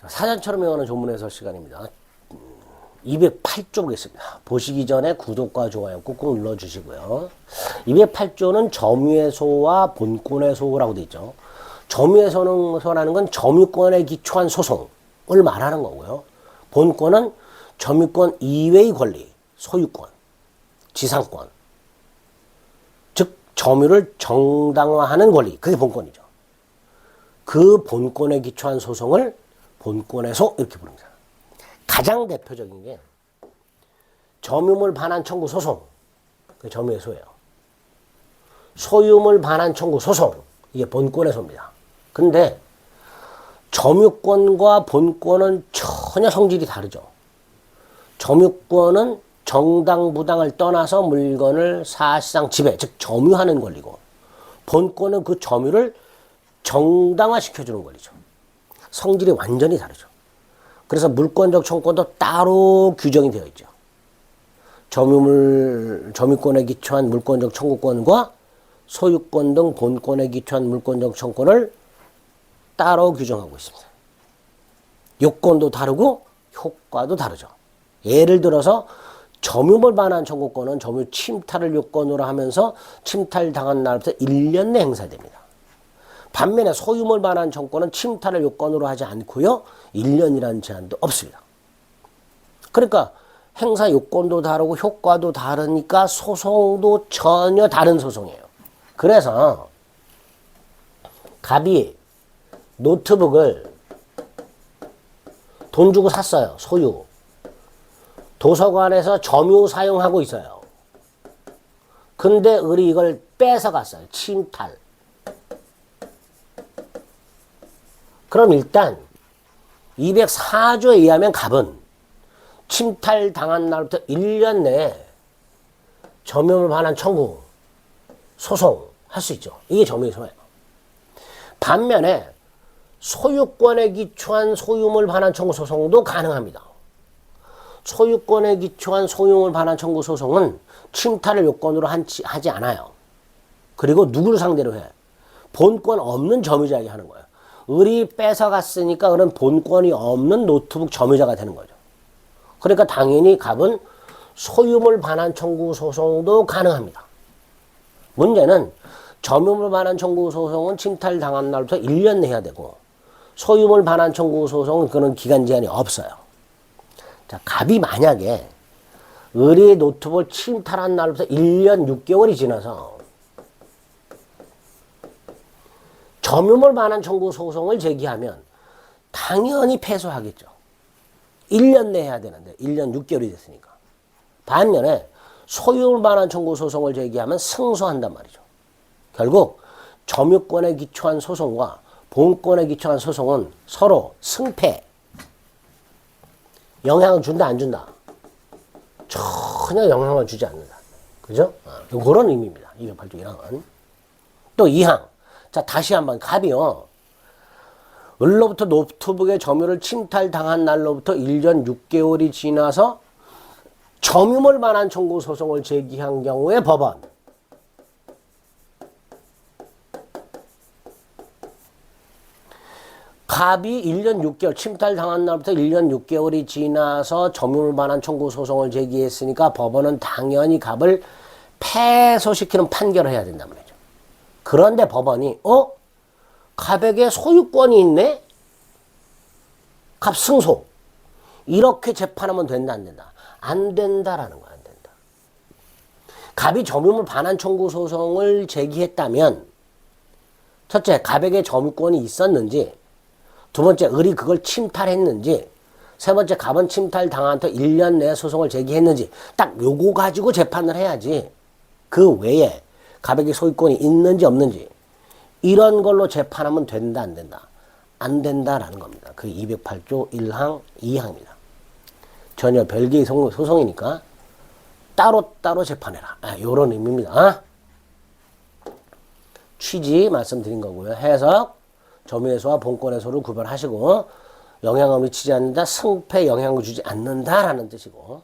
사전처럼 외우는 조문 해설 시간입니다. 208조 보겠습니다. 보시기 전에 구독과 좋아요 꾹꾹 눌러주시고요. 208조는 점유의 소와 본권의 소라고 되어 있죠. 점유의 소라는 건 점유권에 기초한 소송을 말하는 거고요. 본권은 점유권 이외의 권리, 소유권, 지상권, 즉 점유를 정당화하는 권리, 그게 본권이죠. 그 본권에 기초한 소송을 본권의 소 이렇게 부릅니다. 가장 대표적인 게 점유물 반환 청구 소송, 그게 점유의 소예요. 소유물 반환 청구 소송, 이게 본권의 소입니다. 근데 점유권과 본권은 전혀 성질이 다르죠. 점유권은 정당 부당을 떠나서 물건을 사실상 지배, 즉 점유하는 권리고, 본권은 그 점유를 정당화시켜주는 권리죠. 성질이 완전히 다르죠. 그래서 물권적 청구권도 따로 규정이 되어 있죠. 점유권에 기초한 물권적 청구권과 소유권 등 본권에 기초한 물권적 청구권을 따로 규정하고 있습니다. 요건도 다르고 효과도 다르죠. 예를 들어서 점유물 반환 청구권은 점유 침탈을 요건으로 하면서 침탈당한 날부터 1년 내 행사됩니다. 반면에 소유물 반환 청구권은 침탈을 요건으로 하지 않고요. 1년이라는 제한도 없습니다. 그러니까 행사 요건도 다르고 효과도 다르니까 소송도 전혀 다른 소송이에요. 그래서 갑이 노트북을 돈 주고 샀어요. 소유. 도서관에서 점유 사용하고 있어요. 근데 을이 이걸 뺏어갔어요. 침탈. 그럼 일단 204조에 의하면 갑은 침탈당한 날부터 1년 내에 점유물 반환 청구, 소송할 수 있죠. 이게 점유의 소예요. 반면에 소유권에 기초한 소유물 반환 청구 소송도 가능합니다. 소유권에 기초한 소유물 반환 청구 소송은 침탈을 요건으로 하지 않아요. 그리고 누구를 상대로 해? 본권 없는 점유자에게 하는 거예요. 을이 뺏어갔으니까 을은 본권이 없는 노트북 점유자가 되는 거죠. 그러니까 당연히 갑은 소유물 반환 청구 소송도 가능합니다. 문제는 점유물 반환 청구 소송은 침탈당한 날부터 1년 해야 되고, 소유물 반환 청구 소송은 그런 기간 제한이 없어요. 자, 갑이 만약에 을이 노트북을 침탈한 날부터 1년 6개월이 지나서 점유물 반환 청구 소송을 제기하면 당연히 패소하겠죠. 1년 내에 해야 되는데 1년 6개월이 됐으니까. 반면에 소유물 반환 청구 소송을 제기하면 승소한단 말이죠. 결국 점유권에 기초한 소송과 본권에 기초한 소송은 서로 승패, 영향을 준다 안 준다? 전혀 영향을 주지 않는다. 그죠? 그런 의미입니다. 208조 1항은. 또 2항. 자, 다시 한번 갑이요. 을로부터 노트북의 점유를 침탈당한 날로부터 1년 6개월이 지나서 점유물 반환 청구 소송을 제기한 경우에 법원. 갑이 1년 6개월, 침탈당한 날부터 1년 6개월이 지나서 점유물 반환 청구 소송을 제기했으니까 법원은 당연히 갑을 패소시키는 판결을 해야 된단 말이죠. 그런데 법원이 갑에게 소유권이 있네? 갑 승소. 이렇게 재판하면 된다 안 된다? 안 된다라는 거야. 안 된다. 갑이 점유물 반환 청구 소송을 제기했다면 첫째, 갑에게 점유권이 있었는지, 두 번째, 을이 그걸 침탈했는지, 세 번째, 갑은 침탈당한 후 1년 내에 소송을 제기했는지 딱 요거 가지고 재판을 해야지, 그 외에 갑에게 소유권이 있는지 없는지 이런 걸로 재판하면 된다 안 된다? 안 된다라는 겁니다. 그 208조 1항 2항입니다. 전혀 별개의 소송이니까 따로따로 재판해라. 요런 의미입니다. 취지 말씀드린 거고요. 해석, 점유의 소와 본권의 소를 구별하시고, 영향을 미치지 않는다, 승패에 영향을 주지 않는다라는 뜻이고,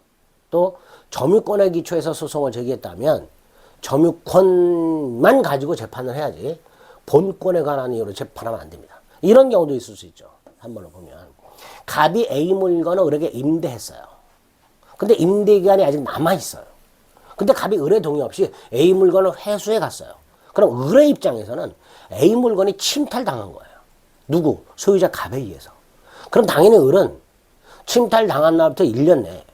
또 점유권에 기초해서 소송을 제기했다면 점유권만 가지고 재판을 해야지 본권에 관한 이유로 재판하면 안 됩니다. 이런 경우도 있을 수 있죠. 한번로 보면 갑이 A 물건을 을에게 임대했어요. 근데 임대 기간이 아직 남아 있어요. 근데 갑이 을의 동의 없이 A 물건을 회수해 갔어요. 그럼 을의 입장에서는 A 물건이 침탈당한 거예요. 누구? 소유자 갑에 의해서. 그럼 당연히 을은 침탈당한 날부터 1년 내에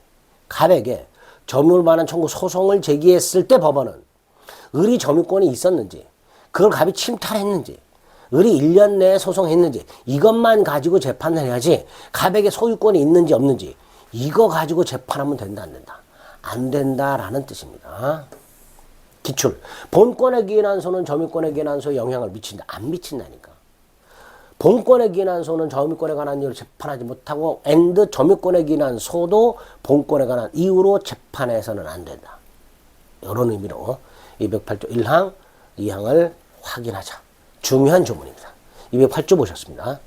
갑에게 점유율반환 청구 소송을 제기했을 때 법원은 을이 점유권이 있었는지, 그걸 갑이 침탈했는지, 을이 1년 내에 소송했는지 이것만 가지고 재판을 해야지 갑에게 소유권이 있는지 없는지 이거 가지고 재판하면 된다 안 된다? 안 된다라는 뜻입니다. 기출. 본권에 기인한 소는 점유권에 기인한 소에 영향을 미친다. 안 미친다니까. 본권에 기인한 소는 점유권에 관한 이유로 재판하지 못하고 and 점유권에 기인한 소도 본권에 관한 이유로 재판해서는 안 된다. 이런 의미로 208조 1항, 2항을 확인하자. 중요한 조문입니다. 208조 보셨습니다.